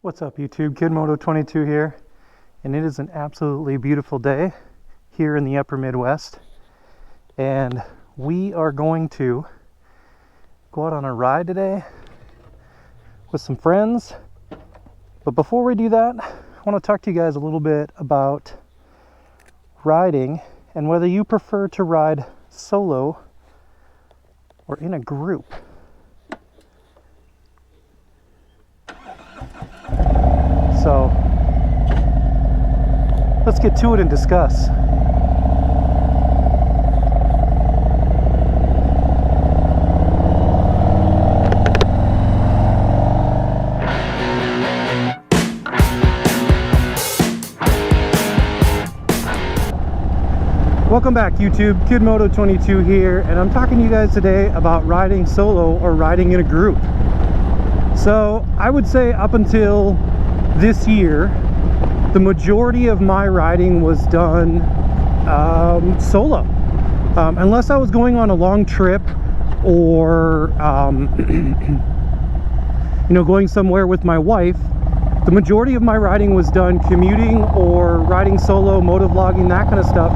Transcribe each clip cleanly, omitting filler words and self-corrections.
What's up YouTube, KidMoto22 here, and it is an absolutely beautiful day here in the upper Midwest, and we are going to go out on a ride today with some friends. But before we do that, I want to talk to you guys a little bit about riding and whether you prefer to ride solo or in a group. So let's get to it and discuss. Welcome back YouTube, KidMoto22 here, and I'm talking to you guys today about riding solo or riding in a group. So I would say up until this year, the majority of my riding was done solo, unless I was going on a long trip or going somewhere with my wife. The majority of my riding was done commuting or riding solo, motovlogging, that kind of stuff.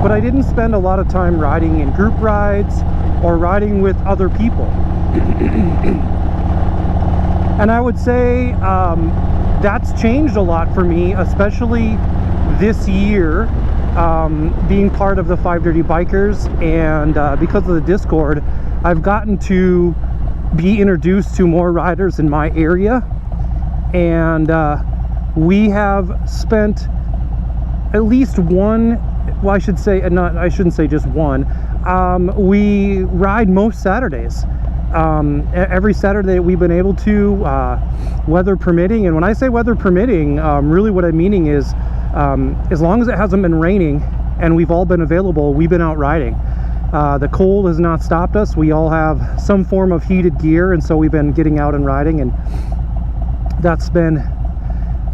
But I didn't spend a lot of time riding in group rides or riding with other people. And I would say that's changed a lot for me, especially this year, being part of the 5 Dirty Bikers, and because of the Discord, I've gotten to be introduced to more riders in my area, and we have spent at least one, well, I shouldn't say just one, we ride most Saturdays. Every Saturday we've been able to, weather permitting. And when I say weather permitting, really what I'm meaning is as long as it hasn't been raining and we've all been available, we've been out riding. The cold has not stopped us. We all have some form of heated gear, and so we've been getting out and riding, and that's been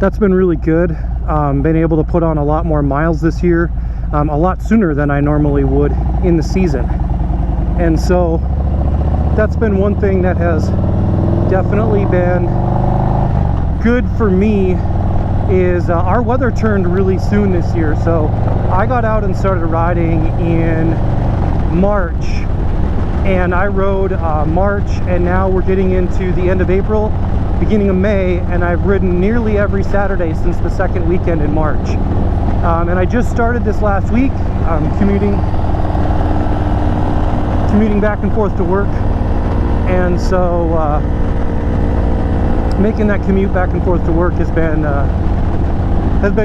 really good. Been able to put on a lot more miles this year, a lot sooner than I normally would in the season. And so that's been one thing that has definitely been good for me, is our weather turned really soon this year. So I got out and started riding in March, and I rode March, and now we're getting into the end of April, beginning of May, and I've ridden nearly every Saturday since the second weekend in March. And I just started this last week, commuting back and forth to work. And so making that commute back and forth to work has been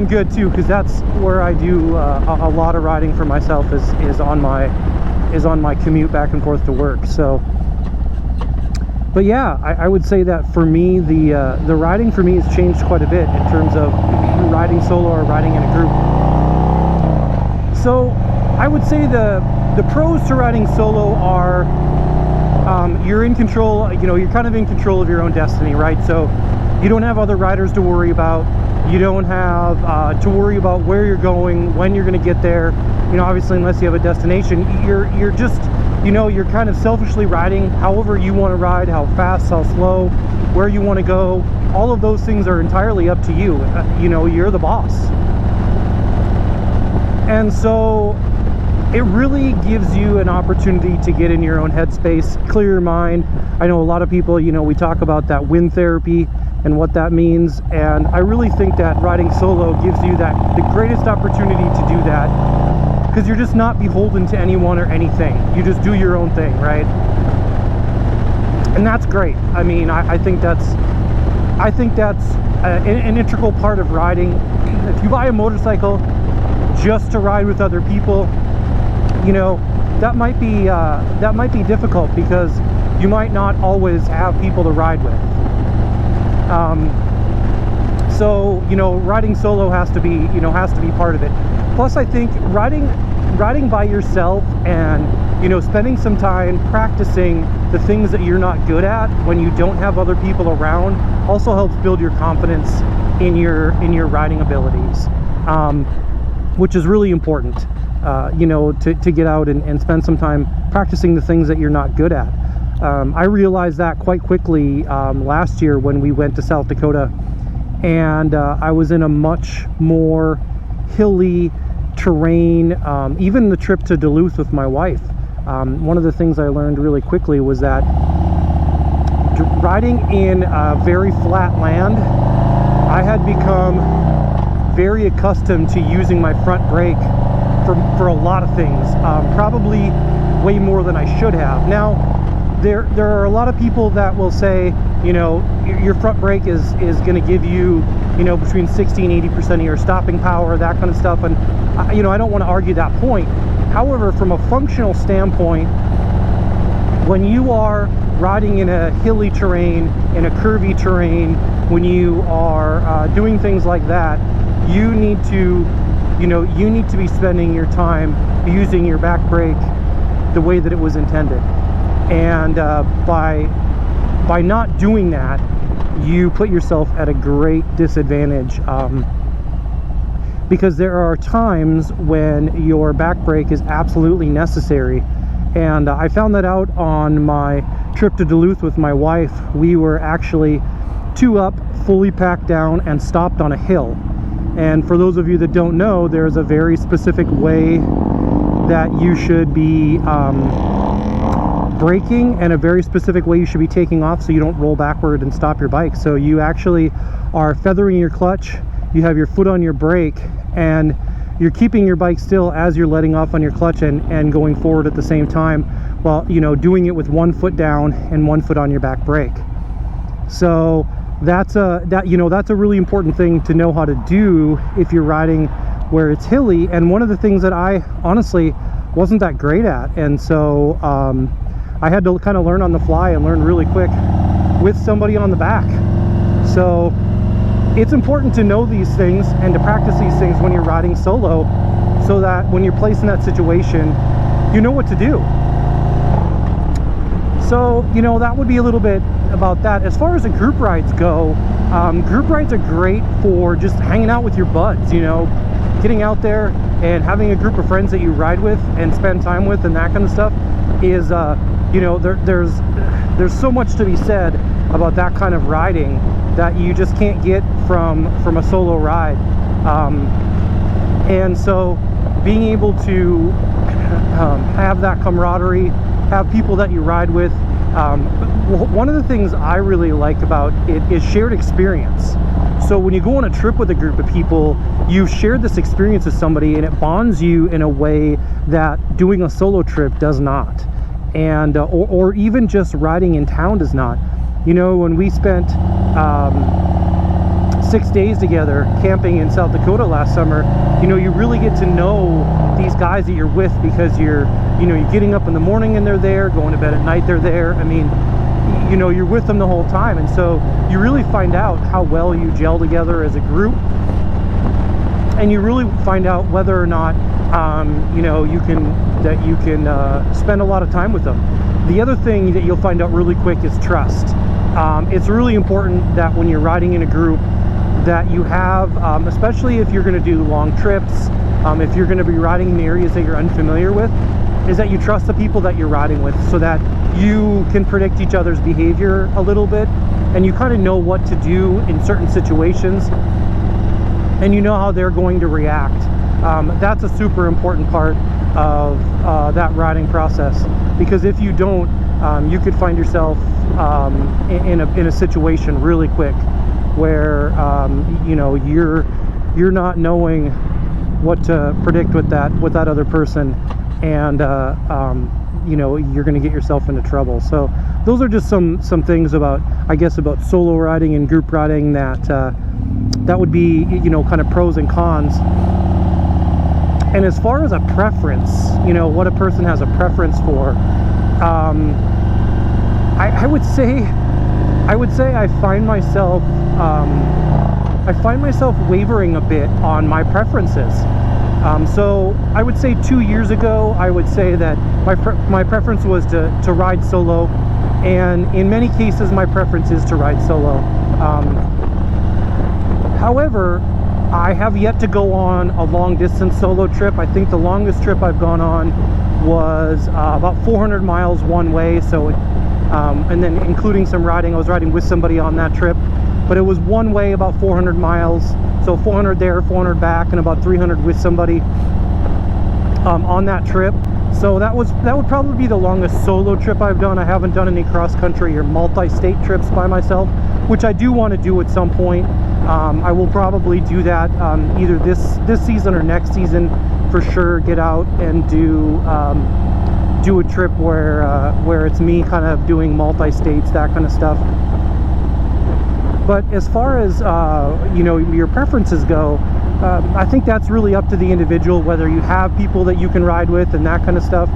good too, because that's where I do a lot of riding for myself, is on my commute back and forth to work. So, but yeah, I would say that for me, the riding for me has changed quite a bit in terms of riding solo or riding in a group. So I would say the pros to riding solo are, you're in control, you're kind of in control of your own destiny, right? So you don't have other riders to worry about. You don't have to worry about where you're going, when you're going to get there. Obviously, unless you have a destination, you're just, you're kind of selfishly riding however you want to ride, how fast, how slow, where you want to go. All of those things are entirely up to you. You're the boss. And so it really gives you an opportunity to get in your own headspace, clear your mind. I know a lot of people, we talk about that wind therapy and what that means, and I really think that riding solo gives you the greatest opportunity to do that, because you're just not beholden to anyone or anything. You just do your own thing, right? And that's great. I mean, I think that's an integral part of riding. If you buy a motorcycle just to ride with other people, that might be difficult, because you might not always have people to ride with. So riding solo has to be part of it. Plus, I think riding by yourself and spending some time practicing the things that you're not good at when you don't have other people around also helps build your confidence in your riding abilities, which is really important. To get out and spend some time practicing the things that you're not good at. I realized that quite quickly last year when we went to South Dakota and I was in a much more hilly terrain. Even the trip to Duluth with my wife, one of the things I learned really quickly was that riding in very flat land, I had become very accustomed to using my front brake for a lot of things, probably way more than I should have. Now, there are a lot of people that will say, you know, your front brake is going to give you, you know, between 60 and 80% of your stopping power, that kind of stuff. And you know, I don't want to argue that point. However, from a functional standpoint, when you are riding in a hilly terrain, in a curvy terrain, when you are doing things like that, you need to, you know, you need to be spending your time using your back brake the way that it was intended. And by not doing that, you put yourself at a great disadvantage, because there are times when your back brake is absolutely necessary. And I found that out on my trip to Duluth with my wife. We were actually 2 up, fully packed down, and stopped on a hill. And for those of you that don't know, there's a very specific way that you should be braking, and a very specific way you should be taking off so you don't roll backward and stop your bike. So you actually are feathering your clutch, you have your foot on your brake, and you're keeping your bike still as you're letting off on your clutch and going forward at the same time, while, you know, doing it with 1 foot down and 1 foot on your back brake. So that's a really important thing to know how to do if you're riding where it's hilly, and one of the things that I honestly wasn't that great at. And so I had to kind of learn on the fly and learn really quick with somebody on the back. So it's important to know these things and to practice these things when you're riding solo, so that when you're placed in that situation, you know what to do. So, you know, that would be a little bit about that. As far as the group rides go, group rides are great for just hanging out with your buds, you know, getting out there and having a group of friends that you ride with and spend time with, and that kind of stuff is, you know, there's so much to be said about that kind of riding that you just can't get from a solo ride. And so being able to have that camaraderie, have people that you ride with, one of the things I really like about it is shared experience. So when you go on a trip with a group of people, you've shared this experience with somebody, and it bonds you in a way that doing a solo trip does not, and or even just riding in town does not. You know, when we spent 6 days together camping in South Dakota last summer, you know, you really get to know these guys that you're with, because you're getting up in the morning and they're there, going to bed at night they're there. I mean, you know, you're with them the whole time, and so you really find out how well you gel together as a group, and you really find out whether or not you know, you can spend a lot of time with them. The other thing that you'll find out really quick is trust. It's really important that when you're riding in a group that you have, especially if you're going to do long trips, if you're going to be riding in areas that you're unfamiliar with, is that you trust the people that you're riding with, so that you can predict each other's behavior a little bit, and you kind of know what to do in certain situations, and you know how they're going to react. That's a super important part of that riding process, because if you don't, you could find yourself in a situation really quick where you know, you're not knowing what to predict with that other person, and you know, you're going to get yourself into trouble. So those are just some things about, I guess, about solo riding and group riding that would be, you know, kind of pros and cons. And as far as a preference, you know, what a person has a preference for, I would say I find myself wavering a bit on my preferences. So I would say 2 years ago, I would say that my preference was to ride solo, and in many cases my preference is to ride solo. However, I have yet to go on a long distance solo trip. I think the longest trip I've gone on was about 400 miles one way, so and then including some riding. I was riding with somebody on that trip. but it was one way, about 400 miles. So 400 there, 400 back, and about 300 with somebody on that trip. So that would probably be the longest solo trip I've done. I haven't done any cross-country or multi-state trips by myself, which I do want to do at some point. I will probably do that either this season or next season for sure. Get out and do a trip where it's me kind of doing multi-states, that kind of stuff. But as far as you know, your preferences go, I think that's really up to the individual, whether you have people that you can ride with and that kind of stuff.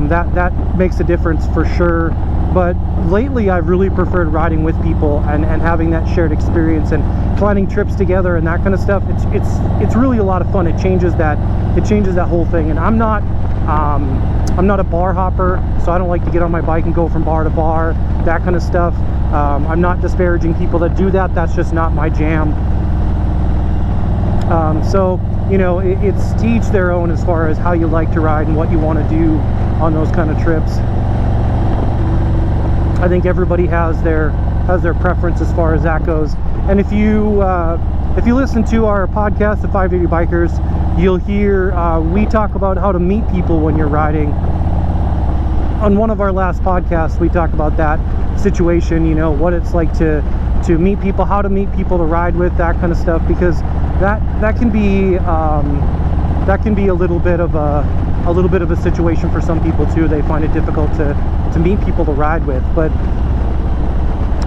That makes a difference for sure. But lately I've really preferred riding with people and having that shared experience and planning trips together and that kind of stuff. It's really a lot of fun. It changes that whole thing. And I'm not a bar hopper, so I don't like to get on my bike and go from bar to bar, that kind of stuff. I'm not disparaging people that do that. That's just not my jam. So, you know, it's to each their own as far as how you like to ride and what you want to do on those kind of trips. I think everybody has their preference as far as that goes. And if you listen to our podcast, the 580 Bikers, you'll hear we talk about how to meet people when you're riding. On one of our last podcasts, we talk about that situation, you know, what it's like to meet people, how to meet people to ride with, that kind of stuff, because that can be a little bit of a situation for some people too. They find it difficult to meet people to ride with. But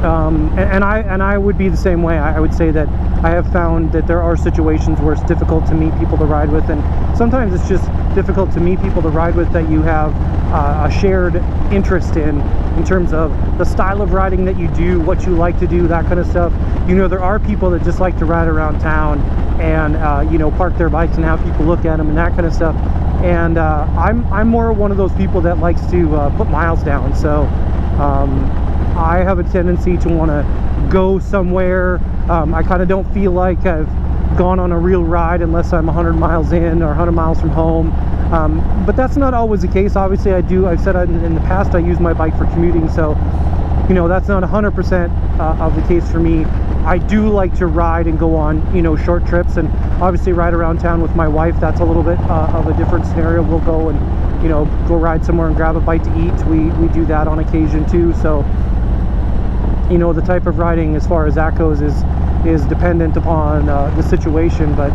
and I would be the same way. I would say that I have found that there are situations where it's difficult to meet people to ride with, and sometimes it's just difficult to meet people to ride with that you have a shared interest in terms of the style of riding that you do, what you like to do, that kind of stuff. You know, there are people that just like to ride around town and you know, park their bikes and have people look at them and that kind of stuff. And I'm more one of those people that likes to put miles down. So I have a tendency to want to go somewhere. I kind of don't feel like I've gone on a real ride unless I'm 100 miles in or 100 miles from home. But that's not always the case. Obviously I've said in the past I use my bike for commuting, so you know, that's not 100% of the case for me. I do like to ride and go on, you know, short trips, and obviously ride around town with my wife. That's a little bit of a different scenario. We'll go and, you know, go ride somewhere and grab a bite to eat. We do that on occasion too. So, you know, the type of riding as far as that goes is dependent upon the situation. But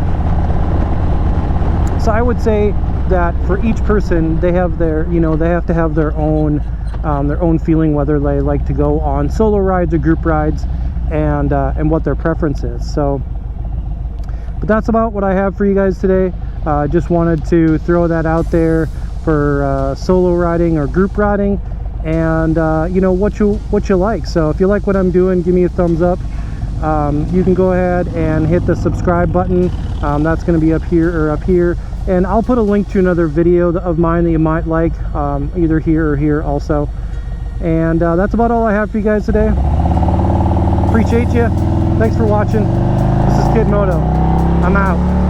so I would say that for each person, they have their, you know, they have to have their own feeling, whether they like to go on solo rides or group rides, and what their preference is. So, but that's about what I have for you guys today. Just wanted to throw that out there for solo riding or group riding, and you know, what you like. So if you like what I'm doing, give me a thumbs up. You can go ahead and hit the subscribe button. That's going to be up here or up here, and I'll put a link to another video of mine that you might like, either here or here also. And that's about all I have for you guys today. Appreciate you. Thanks for watching. This is Kid Moto. I'm out.